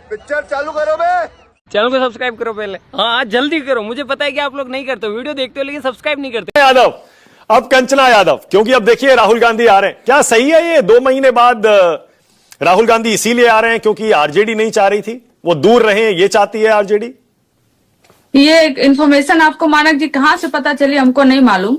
Picture चालू करो बे। Channel को सब्सक्राइब करो पहले। हाँ जल्दी करो, मुझे पता है कि आप लोग नहीं करते, वीडियो देखते हो लेकिन सब्सक्राइब नहीं करते। यादव, अब कंचना यादव, क्योंकि अब देखिए राहुल गांधी आ रहे हैं। क्या सही है ये 2 महीने बाद राहुल गांधी इसीलिए आ रहे हैं क्योंकि आरजेडी नहीं चाह रही थी, वो दूर रहे, ये चाहती है आरजेडी? ये इन्फॉर्मेशन आपको मानक जी कहाँ से पता चली हमको नहीं मालूम।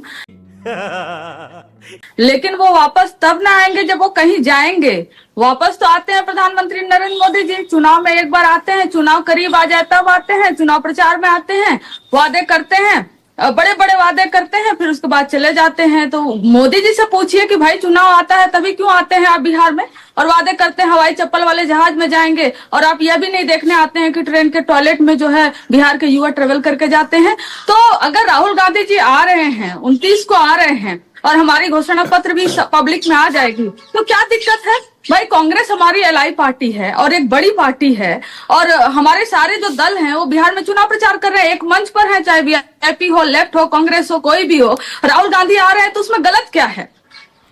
लेकिन वो वापस तब ना आएंगे जब वो कहीं जाएंगे। वापस तो आते हैं प्रधानमंत्री नरेंद्र मोदी जी, चुनाव में एक बार आते हैं, चुनाव करीब आ जाए तब आते हैं, चुनाव प्रचार में आते हैं, वादे करते हैं, बड़े बड़े वादे करते हैं, फिर उसके बाद चले जाते हैं। तो मोदी जी से पूछिए कि भाई चुनाव आता है तभी क्यों आते हैं आप बिहार में और वादे करते हैं हवाई चप्पल वाले जहाज में जाएंगे, और आप यह भी नहीं देखने आते हैं कि ट्रेन के टॉयलेट में जो है बिहार के युवा ट्रेवल करके जाते हैं। तो अगर राहुल गांधी जी आ रहे हैं, 29 को आ रहे हैं और हमारी घोषणा पत्र भी पब्लिक में आ जाएगी, तो क्या दिक्कत है भाई? कांग्रेस हमारी एलआई पार्टी है और एक बड़ी पार्टी है, और हमारे सारे जो दल हैं वो बिहार में चुनाव प्रचार कर रहे हैं, एक मंच पर है, चाहे वीआईपी हो, लेफ्ट हो, कांग्रेस हो, कोई भी हो। राहुल गांधी आ रहे हैं तो उसमें गलत क्या है?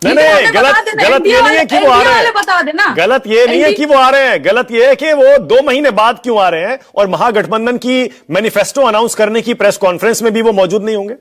नहीं, गलत ये नहीं है कि वो आ रहे हैं, बता देना। गलत ये नहीं है कि वो आ रहे हैं, गलत ये है कि वो 2 महीने बाद क्यों आ रहे हैं और महागठबंधन की मैनिफेस्टो अनाउंस करने की प्रेस कॉन्फ्रेंस में भी वो मौजूद नहीं होंगे।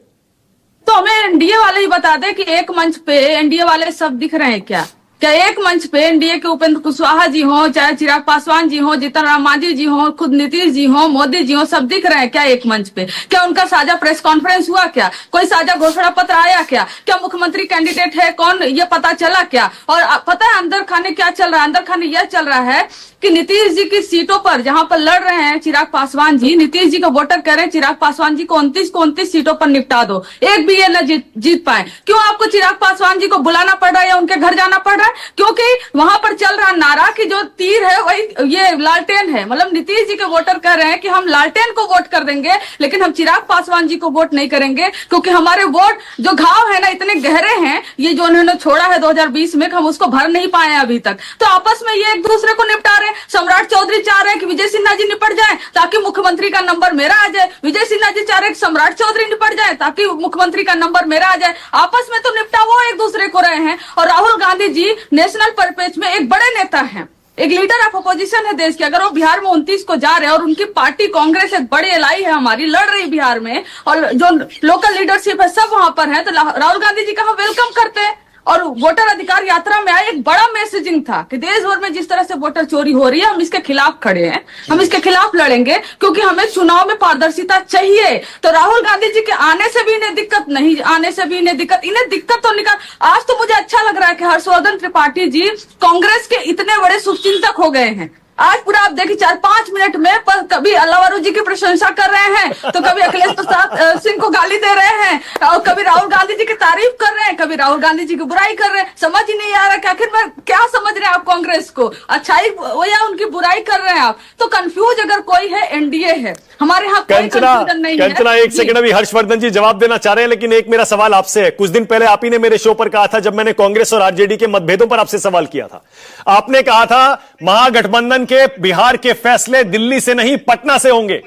तो हमें एनडीए वाले ही बता दे कि एक मंच पे एनडीए वाले सब दिख रहे हैं क्या? क्या एक मंच पे एनडीए के उपेंद्र कुशवाहा जी हो, चाहे चिराग पासवान जी हो, जीतन राम मांझी जी हो, खुद नीतीश जी हो, मोदी जी हो, सब दिख रहे हैं क्या एक मंच पे? क्या उनका साझा प्रेस कॉन्फ्रेंस हुआ क्या? कोई साझा घोषणा पत्र आया क्या? क्या मुख्यमंत्री कैंडिडेट है कौन, ये पता चला क्या? और पता है अंदर खाने क्या चल रहा है? अंदर खाने यह चल रहा है कि नीतीश जी की सीटों पर जहां पर लड़ रहे हैं चिराग पासवान जी, नीतीश जी को वोटर कह रहे हैं चिराग पासवान जी को 29 सीटों पर निपटा दो, एक भी ये न जीत पाए। क्यों आपको चिराग पासवान जी को बुलाना पड़ रहा है या उनके घर जाना पड़ रहा है? क्योंकि वहां पर चल रहा नारा कि जो तीर है वही ये लालटेन है। मतलब नीतीश जी के वोटर कह रहे हैं कि हम लालटेन को वोट कर देंगे लेकिन हम चिराग पासवान जी को वोट नहीं करेंगे, क्योंकि हमारे वोट जो घाव है ना इतने गहरे हैं, ये जो उन्होंने छोड़ा है 2020 में, हम उसको भर नहीं पाए अभी तक। तो आपस में ये एक दूसरे को निपटा रहे हैं। सम्राट चौधरी चाह रहे हैं कि विजय सिन्हा जी निपट जाए ताकि मुख्यमंत्री का नंबर मेरा आ जाए, विजय सिन्हा जी चाह रहे हैं कि सम्राट चौधरी निपट जाए ताकि मुख्यमंत्री का नंबर मेरा आ जाए। आपस में तो निपटा वो एक दूसरे को रहे हैं। और राहुल गांधी जी नेशनल परपेज में एक बड़े नेता हैं, एक लीडर ऑफ अपोजिशन है देश के। अगर वो बिहार में 29 को जा रहे हैं और उनकी पार्टी कांग्रेस एक बड़ी एलआई है हमारी, लड़ रही बिहार में, और जो लोकल लीडरशिप है सब वहां पर है, तो राहुल गांधी जी का हम वेलकम करते हैं। और वोटर अधिकार यात्रा में आए एक बड़ा मैसेजिंग था कि देश भर में जिस तरह से वोटर चोरी हो रही है हम इसके खिलाफ खड़े हैं, हम इसके खिलाफ लड़ेंगे, क्योंकि हमें चुनाव में पारदर्शिता चाहिए। तो राहुल गांधी जी के आने से भी इन्हें दिक्कत, नहीं आने से भी इन्हें दिक्कत, इन्हें दिक्कत तो निकाल। आज तो मुझे अच्छा लग रहा है कि हर्षवर्धन त्रिपाठी जी कांग्रेस के इतने बड़े शुभचिंतक हो गए हैं। आज पूरा आप देखिए 4-5 मिनट में कभी अल्लाह जी की प्रशंसा कर रहे हैं, तो कभी अखिलेश प्रसाद सिंह को गाली दे रहे हैं, और कभी राहुल गांधी जी की तारीफ कर रहे हैं, कभी राहुल गांधी जी की बुराई कर रहे हैं। समझ ही नहीं आ रहा कि आखिर में क्या समझ रहे हैं आप कांग्रेस को, अच्छाई वो या उनकी बुराई कर रहे हैं आप? तो कंफ्यूज अगर कोई है एनडीए है, हमारे यहाँ कोई कंफ्यूजन नहीं है। कंचना एक सेकंड, अभी हर्षवर्धन जी जवाब देना चाह रहे हैं, लेकिन एक मेरा सवाल आपसे है। कुछ दिन पहले आप ही ने मेरे शो पर कहा था, जब मैंने कांग्रेस और आरजेडी के मतभेदों पर आपसे सवाल किया था, आपने कहा था महागठबंधन के बिहार के फैसले दिल्ली से नहीं पटना से होंगे।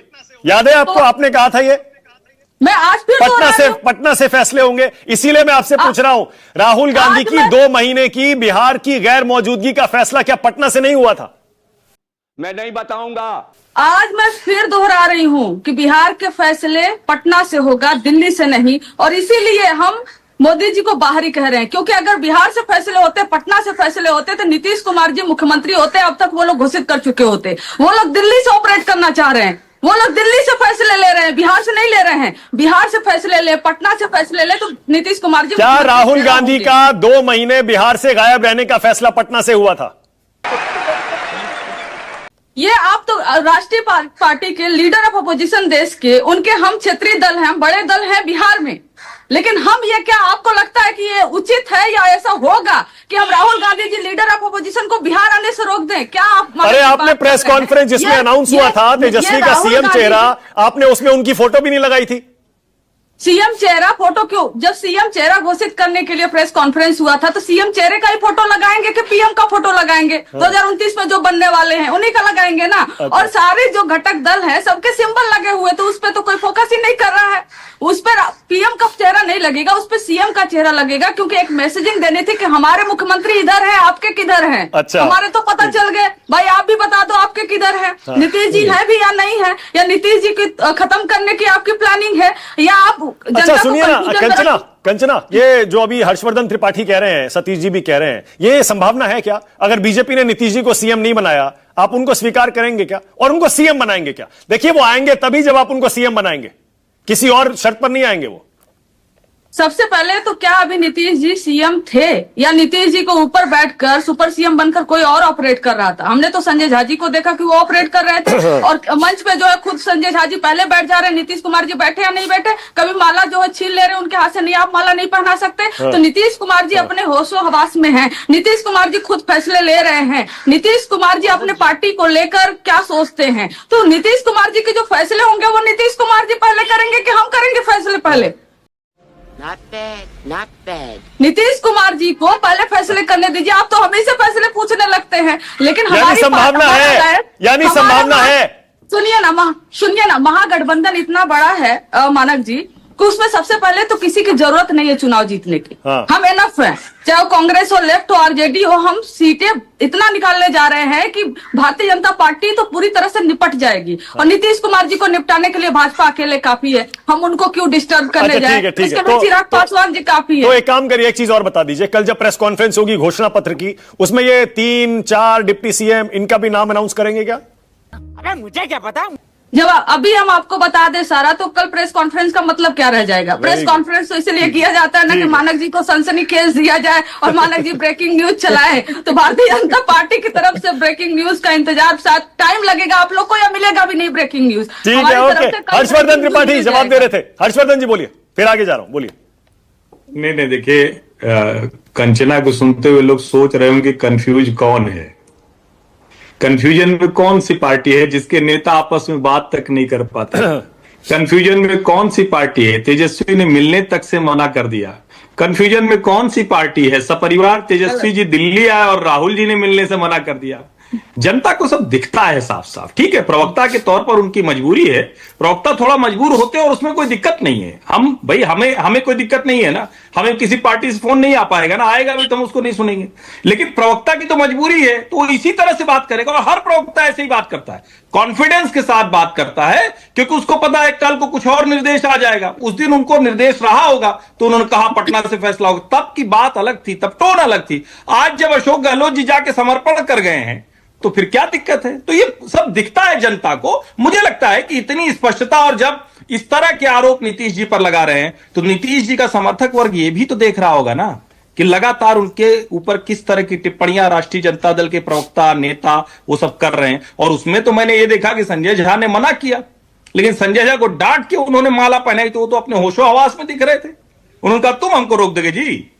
याद है आपको? आपने कहा था ये मैं आज फिर पटना से फैसले होंगे। इसीलिए मैं आपसे पूछ रहा हूं, राहुल गांधी की 2 महीने की बिहार की गैर मौजूदगी का फैसला क्या पटना से नहीं हुआ था? मैं नहीं बताऊंगा। आज मैं फिर दोहरा रही हूं कि बिहार के फैसले पटना से होगा, दिल्ली से नहीं। और इसीलिए हम मोदी जी को बाहरी कह रहे हैं, क्योंकि अगर बिहार से फैसले होते, पटना से फैसले होते, तो नीतीश कुमार जी मुख्यमंत्री होते, अब तक वो लोग घोषित कर चुके होते। वो लोग दिल्ली से ऑपरेट करना चाह रहे हैं, वो लोग दिल्ली से फैसले ले रहे हैं, बिहार से नहीं ले रहे हैं। बिहार से फैसले ले, पटना से फैसले ले, तो नीतीश कुमार जी क्या राहुल गांधी का 2 महीने बिहार से गायब रहने का फैसला पटना से हुआ था? ये आप तो राष्ट्रीय पार्टी के लीडर ऑफ अपोजिशन देश के, उनके हम क्षेत्रीय दल हैं, बड़े दल हैं बिहार में, लेकिन हम ये, क्या आपको लगता है कि ये उचित है या ऐसा होगा कि हम Rahul Gandhi ji leader of opposition को बिहार आने से रोक दें? क्या आप अरे आपने प्रेस कॉन्फ्रेंस जिसमें अनाउंस हुआ था तेजस्वी का सीएम चेहरा, आपने उसमें उनकी फोटो भी नहीं लगाई थी? सीएम चेहरा फोटो क्यों? जब सीएम चेहरा घोषित करने के लिए प्रेस कॉन्फ्रेंस हुआ था तो सीएम चेहरे का ही फोटो लगाएंगे कि पीएम का फोटो लगाएंगे? 2029 में जो बनने वाले हैं उन्हीं का लगाएंगे ना। और सारे जो घटक दल हैं सबके सिंबल लगे हुए, तो उस पर तो कोई फोकस ही नहीं कर रहा है। उस पर पीएम का चेहरा नहीं लगेगा, उस पर सीएम का चेहरा लगेगा, क्योंकि एक मैसेजिंग देनी थी कि हमारे मुख्यमंत्री इधर है, आपके किधर है। अच्छा। हमारे तो पता चल गए, भाई आप भी बता दो आपके किधर तैयार है? नीतीश जी है भी या नहीं है, या नीतीश जी की खत्म करने की आपकी प्लानिंग है, या आप अच्छा जनता को सुनिए ना confusion कंचना, ये जो अभी हर्षवर्धन त्रिपाठी कह रहे हैं, सतीश जी भी कह रहे हैं, ये संभावना है क्या? अगर बीजेपी ने नीतीश जी को सीएम नहीं बनाया, आप उनको स्वीकार करेंगे क्या और उनको सीएम बनाएंगे क्या? देखिए वो आएंगे तभी जब आप उनको सीएम बनाएंगे, किसी और शर्त पर नहीं आएंगे वो। सबसे पहले तो क्या अभी नीतीश जी सीएम थे, या नीतीश जी को ऊपर बैठकर सुपर सीएम बनकर कोई और ऑपरेट कर रहा था? हमने तो संजय झा जी को देखा कि वो ऑपरेट कर रहे थे, और मंच पे जो है खुद संजय झा जी पहले बैठ जा रहे हैं, नीतीश कुमार जी बैठे या नहीं बैठे, कभी माला जो है छीन ले रहे हैं उनके हाथ से, नहीं आप माला नहीं पहना सकते। तो नीतीश कुमार जी अपने होशो हवास में हैं, नीतीश कुमार जी खुद फैसले ले रहे हैं, नीतीश कुमार जी अपने पार्टी को लेकर क्या सोचते हैं, तो नीतीश कुमार जी के जो फैसले होंगे वो नीतीश कुमार जी पहले करेंगे कि हम करेंगे फैसले पहले? Not bad, not bad. Nitish Kumar ji को पहले फैसले करने दीजिए। आप तो हमें से फैसले पूछने लगते हैं, लेकिन हमारी संभावना है, यानी संभावना है। सुनिए ना, महागठबंधन इतना बड़ा है मानक जी कि उसमें सबसे पहले तो किसी की जरूरत नहीं है चुनाव जीतने की। हाँ। हम एनफ है, चाहे वो कांग्रेस हो, लेफ्ट हो, आरजेडी हो, हम सीटें इतना निकालने जा रहे हैं कि भारतीय जनता पार्टी तो पूरी तरह से निपट जाएगी। और नीतीश कुमार जी को निपटाने के लिए भाजपा अकेले काफी है, हम उनको क्यों डिस्टर्ब करने जाए? इसके लिए चिराग पासवान जी काफी है। तो एक काम करिए, एक चीज और बता दीजिए, कल जब प्रेस कॉन्फ्रेंस होगी घोषणा पत्र की, उसमें ये 3-4 डिप्टी सीएम इनका भी नाम अनाउंस करेंगे क्या? अबे मुझे क्या पता। जब अभी हम आपको बता दें सारा, तो कल प्रेस कॉन्फ्रेंस का मतलब क्या रह जाएगा? प्रेस कॉन्फ्रेंस तो इसलिए किया जाता है ना कि मानक जी को सनसनीखेज दिया जाए और मानक जी ब्रेकिंग न्यूज चलाए। तो भारतीय जनता पार्टी की तरफ से ब्रेकिंग न्यूज का इंतजार, साथ टाइम लगेगा आप लोग को या मिलेगा भी नहीं ब्रेकिंग न्यूज। ठीक है, ओके। हर्षवर्धन त्रिपाठी जवाब दे रहे थे। हर्षवर्धन जी बोलिए, फिर आगे जा रहा हूं, बोलिए। नहीं देखिए, कंचना को सुनते हुए लोग सोच रहे होंगे कंफ्यूज कौन है। कंफ्यूजन में कौन सी पार्टी है जिसके नेता आपस में बात तक नहीं कर पाते? कंफ्यूजन में कौन सी पार्टी है? तेजस्वी ने मिलने तक से मना कर दिया। कंफ्यूजन में कौन सी पार्टी है? सपरिवार तेजस्वी जी दिल्ली आए और राहुल जी ने मिलने से मना कर दिया। जनता को सब दिखता है साफ साफ। ठीक है, प्रवक्ता के तौर पर उनकी मजबूरी है, प्रवक्ता थोड़ा मजबूर होते हैं और उसमें कोई दिक्कत नहीं है। हम भाई हमें कोई दिक्कत नहीं है ना, हमें किसी पार्टी से फोन नहीं आ पाएगा ना, आएगा भी तो हम उसको नहीं सुनेंगे। लेकिन प्रवक्ता की तो मजबूरी है, तो वो इसी तरह से बात करेगा और हर प्रवक्ता ऐसे ही बात करता है, कॉन्फिडेंस के साथ बात करता है, क्योंकि उसको पता है कल को कुछ और निर्देश आ जाएगा। उस दिन उनको निर्देश रहा होगा तो उन्होंने कहा पटना से फैसला होगा, तब की बात अलग थी, तब टोन अलग थी। आज जब अशोक गहलोत जी जाके समर्पण कर गए हैं तो फिर क्या दिक्कत है? तो ये सब दिखता है जनता को। मुझे लगता है कि इतनी स्पष्टता, और जब इस तरह के आरोप नीतीश जी पर लगा रहे हैं तो नीतीश जी का समर्थक वर्ग ये भी तो देख रहा होगा ना कि लगातार उनके ऊपर किस तरह की टिप्पणियां राष्ट्रीय जनता दल के प्रवक्ता, नेता वो सब कर रहे हैं। और उसमें तो मैंने ये देखा कि संजय झा ने मना किया, लेकिन संजय झा को डांट के उन्होंने माला पहनाई तो वो तो अपने होशो हवास में दिख रहे थे। उन्होंने कहा तुम हमको रोक दोगे जी,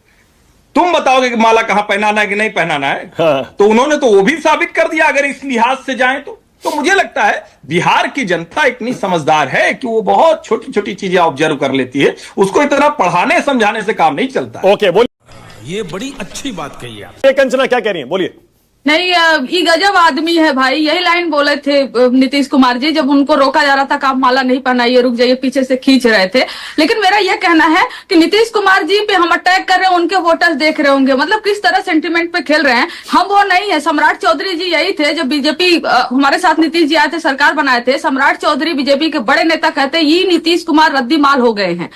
तुम बताओगे कि माला कहां पहनाना है कि नहीं पहनाना है। हाँ। तो उन्होंने तो वो भी साबित कर दिया अगर इस लिहाज से जाएं तो मुझे लगता है बिहार की जनता इतनी समझदार है कि वो बहुत छोटी छोटी चीजें ऑब्जर्व कर लेती है, उसको इतना पढ़ाने समझाने से काम नहीं चलता। ओके, बोलिए। ये बड़ी अच्छी बात कही आप। ये कंचना क्या कह रही है, बोलिए। नहीं, ये गजब आदमी है भाई, यही लाइन बोले थे नीतीश कुमार जी जब उनको रोका जा रहा था कि आप माला नहीं पहनाइए, रुक जाइए, पीछे से खींच रहे थे। लेकिन मेरा यह कहना है कि नीतीश कुमार जी पे हम अटैक कर रहे हैं, उनके वोटर्स देख रहे होंगे, मतलब किस तरह सेंटिमेंट पे खेल रहे हैं। हम वो नहीं है। सम्राट चौधरी जी यही थे जब बीजेपी हमारे साथ नीतीश जी आए थे, सरकार बनाए थे। सम्राट चौधरी बीजेपी के बड़े नेता कहते ये नीतीश कुमार रद्दी माल हो गए हैं,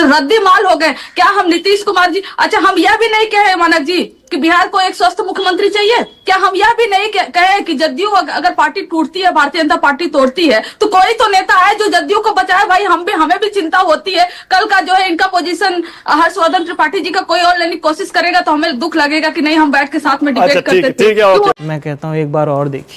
रद्दी माल हो गए। क्या हम नीतीश कुमार जी, अच्छा हम यह भी नहीं कहे मानक जी कि बिहार को एक स्वस्थ मुख्यमंत्री चाहिए? क्या हम यह भी नहीं कहे कि जदयू अगर पार्टी टूटती है, भारतीय जनता पार्टी तोड़ती है, तो कोई तो नेता है जो जदयू को बचाए? भाई हमें भी चिंता होती है। कल का जो है इनका पोजीशन हर्षवर्धन त्रिपाठी जी का कोई और लेने की कोशिश करेगा तो हमें दुख लगेगा कि नहीं हम बैठ के साथ में डिबेट करते थे। मैं कहता हूँ एक बार और देखिए।